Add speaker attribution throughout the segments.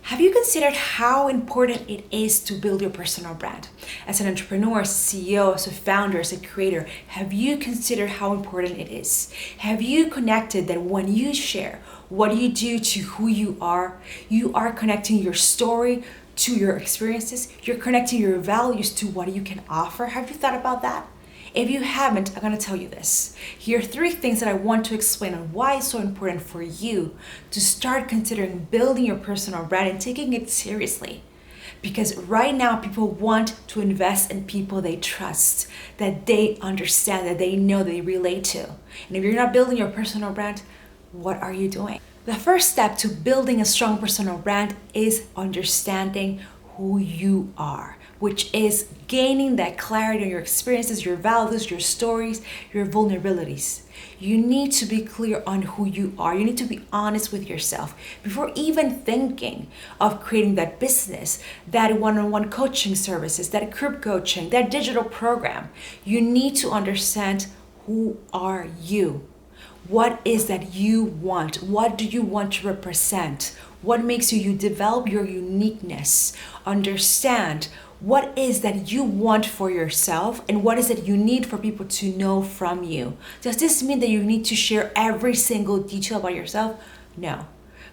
Speaker 1: Have you considered how important it is to build your personal brand? As an entrepreneur, as a CEO, as a founder, as a creator, have you considered how important it is? Have you connected that when you share what you do to who you are connecting your story to your experiences, you're connecting your values to what you can offer? Have you thought about that? If you haven't, I'm going to tell you this. Here are 3 things that I want to explain on why it's so important for you to start considering building your personal brand and taking it seriously. Because right now, people want to invest in people they trust, that they understand, that they know, they relate to. And if you're not building your personal brand, what are you doing? The first step to building a strong personal brand is understanding who you are, which is gaining that clarity on your experiences, your values, your stories, your vulnerabilities. You need to be clear on who you are. You need to be honest with yourself before even thinking of creating that business, that one-on-one coaching services, that group coaching, that digital program. You need to understand, who are you? What is that you want? What do you want to represent? What makes you? You develop your uniqueness. Understand what is that you want for yourself and what is it you need for people to know from you. Does this mean that you need to share every single detail about yourself? No.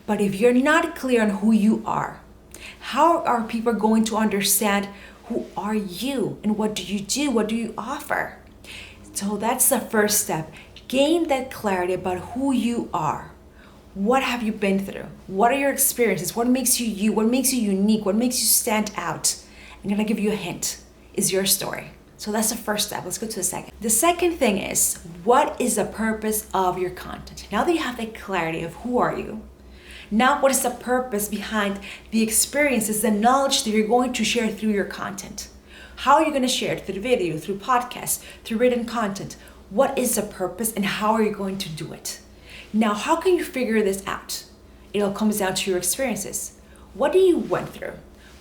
Speaker 1: But if you're not clear on who you are, how are people going to understand who are you and what do you do? What do you offer? So that's the first step. Gain that clarity about who you are. What have you been through? What are your experiences? What makes you you? What makes you unique? What makes you stand out? I'm gonna give you a hint. Is your story. So that's the first step. Let's go to the second. The second thing is, what is the purpose of your content? Now that you have that clarity of who are you, now what is the purpose behind the experiences, the knowledge that you're going to share through your content? How are you gonna share it? Through video, through podcasts, through written content? What is the purpose and how are you going to do it? Now, how can you figure this out? It all comes down to your experiences. What do you went through?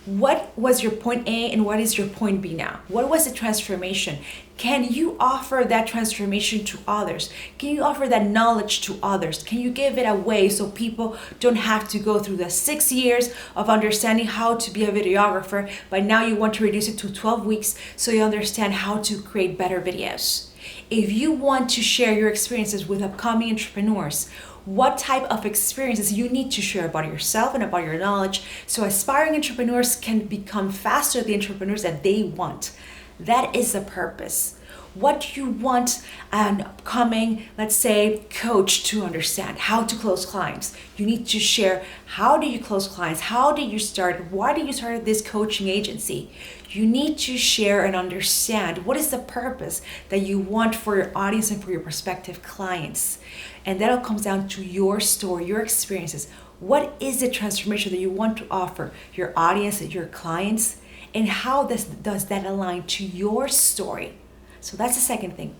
Speaker 1: What was your point A and what is your point B now? What was the transformation? Can you offer that transformation to others? Can you offer that knowledge to others? Can you give it away so people don't have to go through the 6 years of understanding how to be a videographer, but now you want to reduce it to 12 weeks so you understand how to create better videos? If you want to share your experiences with upcoming entrepreneurs, what type of experiences you need to share about yourself and about your knowledge so aspiring entrepreneurs can become faster the entrepreneurs that they want. That is the purpose. What do you want an upcoming, let's say, coach to understand? How to close clients. You need to share, how do you close clients? How did you start? Why did you start this coaching agency? You need to share and understand what is the purpose that you want for your audience and for your prospective clients. And that all comes down to your story, your experiences. What is the transformation that you want to offer your audience and your clients? And how does that align to your story? So that's the second thing,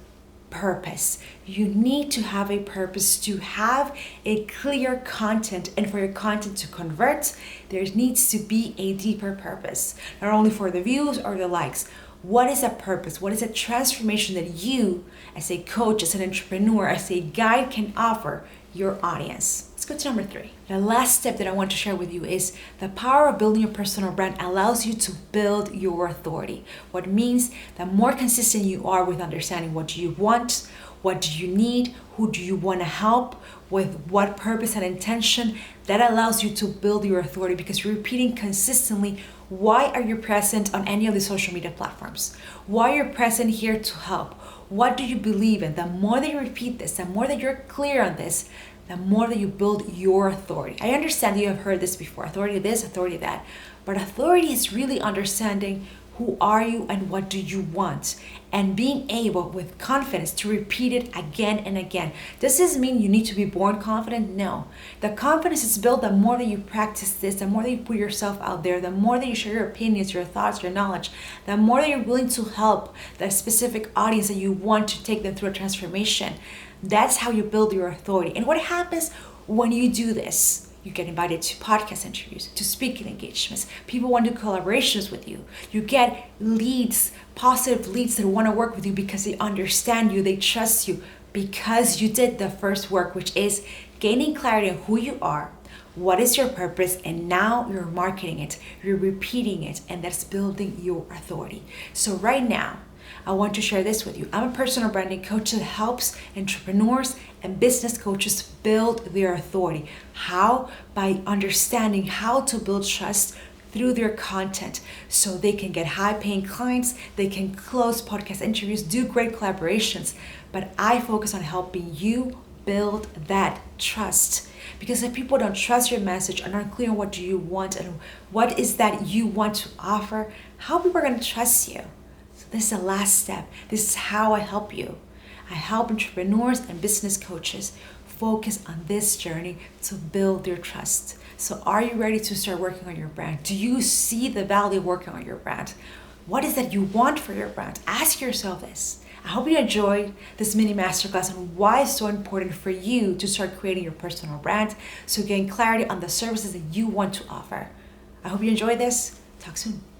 Speaker 1: purpose. You need to have a purpose to have a clear content, and for your content to convert, there needs to be a deeper purpose, not only for the views or the likes. What is a purpose? What is a transformation that you, as a coach, as an entrepreneur, as a guide, can offer your audience? Let's go to number 3. The last step that I want to share with you is the power of building your personal brand allows you to build your authority. What means the more consistent you are with understanding what you want, what do you need, who do you want to help, with what purpose and intention, that allows you to build your authority because you're repeating consistently. Why are you present on any of the social media platforms? Why are you present here to help? What do you believe in? The more that you repeat this, the more that you're clear on this, the more that you build your authority. I understand you have heard this before, authority this, authority that, but authority is really understanding who are you and what do you want, and being able with confidence to repeat it again and again. Does this mean you need to be born confident? No. The confidence is built the more that you practice this, the more that you put yourself out there, the more that you share your opinions, your thoughts, your knowledge, the more that you're willing to help that specific audience that you want to take them through a transformation. That's how you build your authority. And what happens when you do this? You get invited to podcast interviews, to speaking engagements. People want to do collaborations with you. You get leads, positive leads that want to work with you because they understand you, they trust you, because you did the first work, which is gaining clarity on who you are, What is your purpose? And now you're marketing it, you're repeating it, and that's building your authority. So right now, I want to share this with you. I'm a personal branding coach that helps entrepreneurs and business coaches build their authority. How? By understanding how to build trust through their content so they can get high paying clients, they can close podcast interviews, do great collaborations. But I focus on helping you build that trust. Because if people don't trust your message and aren't clear on what do you want and what is that you want to offer, how are people going to trust you? So this is the last step. This is how I help you. I help entrepreneurs and business coaches focus on this journey to build their trust. So are you ready to start working on your brand? Do you see the value of working on your brand? What is that you want for your brand? Ask yourself this. I hope you enjoyed this mini masterclass on why it's so important for you to start creating your personal brand so you gain clarity on the services that you want to offer. I hope you enjoyed this. Talk soon.